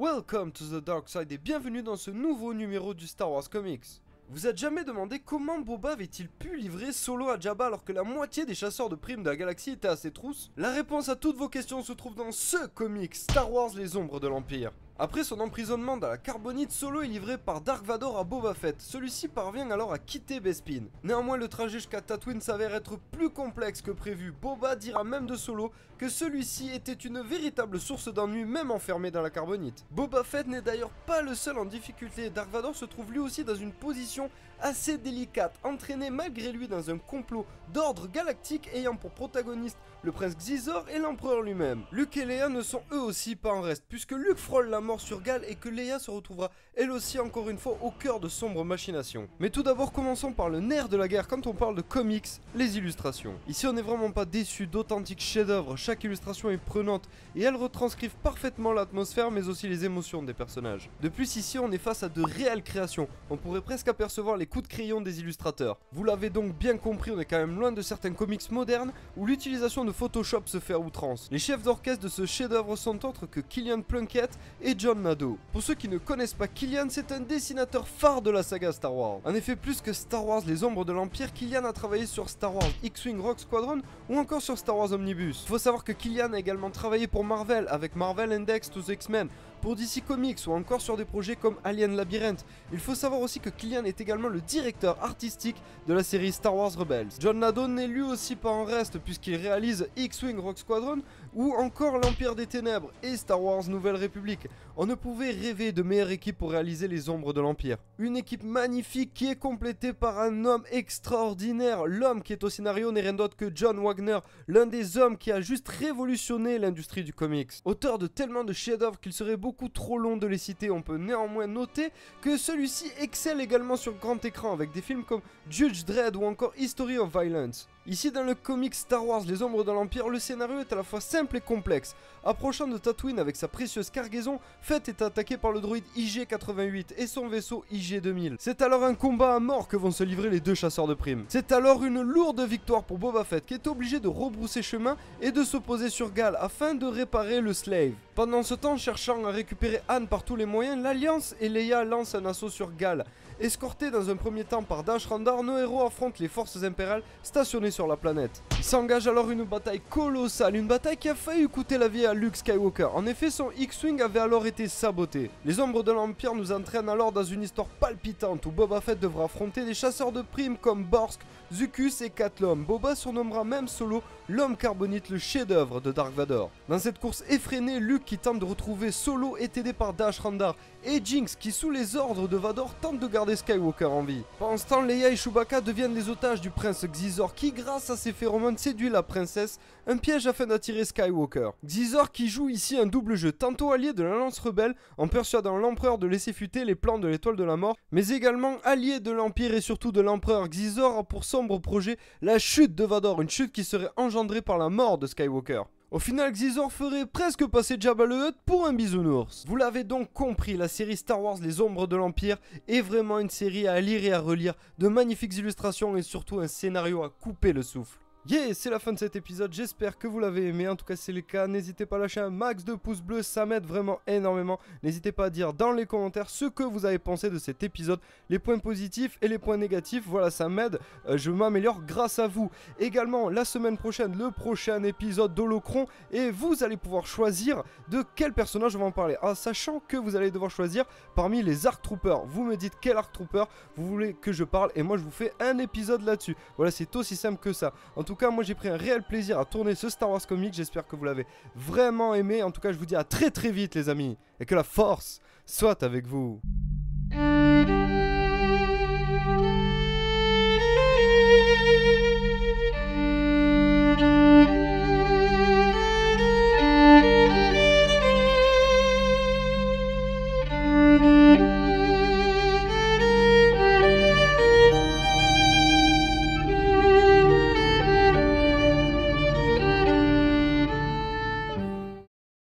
Welcome to the Dark Side et bienvenue dans ce nouveau numéro du Star Wars Comics. Vous êtes jamais demandé comment Boba avait-il pu livrer Solo à Jabba alors que la moitié des chasseurs de primes de la galaxie étaient à ses trousses? La réponse à toutes vos questions se trouve dans ce comic, Star Wars les ombres de l'Empire. Après son emprisonnement dans la carbonite, Solo est livré par Dark Vador à Boba Fett. Celui-ci parvient alors à quitter Bespin. Néanmoins, le trajet jusqu'à Tatooine s'avère être plus complexe que prévu. Boba dira même de Solo que celui-ci était une véritable source d'ennui même enfermé dans la carbonite. Boba Fett n'est d'ailleurs pas le seul en difficulté. Dark Vador se trouve lui aussi dans une position assez délicate, entraîné malgré lui dans un complot d'ordre galactique ayant pour protagoniste le prince Xizor et l'empereur lui-même. Luke et Leia ne sont eux aussi pas en reste, puisque Luke frôle la mort sur Gal et que Leia se retrouvera elle aussi encore une fois au cœur de sombres machinations. Mais tout d'abord commençons par le nerf de la guerre quand on parle de comics, les illustrations. Ici on n'est vraiment pas déçu d'authentiques chefs-d'œuvre, chaque illustration est prenante et elles retranscrivent parfaitement l'atmosphère mais aussi les émotions des personnages. De plus ici on est face à de réelles créations, on pourrait presque apercevoir les coups de crayon des illustrateurs. Vous l'avez donc bien compris, on est quand même loin de certains comics modernes où l'utilisation de Photoshop se fait à outrance. Les chefs d'orchestre de ce chef-d'œuvre sont autres que Killian Plunkett et John Nadeau. Pour ceux qui ne connaissent pas Killian, c'est un dessinateur phare de la saga Star Wars. En effet, plus que Star Wars les ombres de l'Empire, Killian a travaillé sur Star Wars X-Wing Rogue Squadron ou encore sur Star Wars Omnibus. Il faut savoir que Killian a également travaillé pour Marvel avec Marvel Index to the X-Men, pour DC Comics ou encore sur des projets comme Alien Labyrinth. Il faut savoir aussi que Killian est également le directeur artistique de la série Star Wars Rebels. John Nadeau n'est lui aussi pas en reste puisqu'il réalise X-Wing Rogue Squadron ou encore l'Empire des Ténèbres et Star Wars Nouvelle République. On ne pouvait rêver de meilleure équipe pour réaliser les ombres de l'Empire. Une équipe magnifique qui est complétée par un homme extraordinaire. L'homme qui est au scénario n'est rien d'autre que John Wagner, l'un des hommes qui a juste révolutionné l'industrie du comics. Auteur de tellement de chefs-d'œuvre qu'il serait beaucoup trop long de les citer, on peut néanmoins noter que celui-ci excelle également sur grand écran avec des films comme Judge Dredd ou encore History of Violence. Ici dans le comic Star Wars les ombres de l'Empire, le scénario est à la fois simple et complexe. Approchant de Tatooine avec sa précieuse cargaison, Fett est attaqué par le droïde IG-88 et son vaisseau IG-2000. C'est alors un combat à mort que vont se livrer les deux chasseurs de primes. C'est alors une lourde victoire pour Boba Fett qui est obligé de rebrousser chemin et de se poser sur Gal afin de réparer le Slave. Pendant ce temps, cherchant à récupérer Han par tous les moyens, l'Alliance et Leia lancent un assaut sur Gal. Escortés dans un premier temps par Dash Rendar, nos héros affrontent les forces impériales stationnées sur la planète. Il s'engage alors une bataille colossale, une bataille qui a failli coûter la vie à Luke Skywalker. En effet, son X-Wing avait alors été saboté. Les ombres de l'Empire nous entraînent alors dans une histoire palpitante où Boba Fett devra affronter des chasseurs de primes comme Borsk, Zuckuss et Katlom. Boba surnommera même Solo l'homme carbonite, le chef-d'œuvre de Dark Vador. Dans cette course effrénée, Luke qui tente de retrouver Solo est aidé par Dash Rendar et Jinx qui sous les ordres de Vador tente de garder Skywalker en vie. Pendant ce temps, Leia et Chewbacca deviennent les otages du prince Xizor qui grâce à ses phéromones séduit la princesse, un piège afin d'attirer Skywalker. Xizor qui joue ici un double jeu, tantôt allié de l'Alliance rebelle en persuadant l'empereur de laisser fuiter les plans de l'étoile de la mort, mais également allié de l'Empire et surtout de l'empereur. Xizor a pour sombre projet la chute de Vador, une chute qui serait engendrée par la mort de Skywalker. Au final, Xizor ferait presque passer Jabba le Hutt pour un bisounours. Vous l'avez donc compris, la série Star Wars Les Ombres de l'Empire est vraiment une série à lire et à relire, de magnifiques illustrations et surtout un scénario à couper le souffle. Yeah, c'est la fin de cet épisode, j'espère que vous l'avez aimé, en tout cas si c'est le cas, n'hésitez pas à lâcher un max de pouces bleus, ça m'aide vraiment énormément. N'hésitez pas à dire dans les commentaires ce que vous avez pensé de cet épisode, les points positifs et les points négatifs, voilà ça m'aide, je m'améliore grâce à vous. Également, la semaine prochaine, le prochain épisode d'Holocron, et vous allez pouvoir choisir de quel personnage on va en parler, en sachant que vous allez devoir choisir parmi les Arc Troopers. Vous me dites quel Arc Trooper vous voulez que je parle, et moi je vous fais un épisode là-dessus. Voilà, c'est aussi simple que ça. En tout cas, moi j'ai pris un réel plaisir à tourner ce Star Wars Comics, j'espère que vous l'avez vraiment aimé. En tout cas, je vous dis à très vite les amis, et que la force soit avec vous.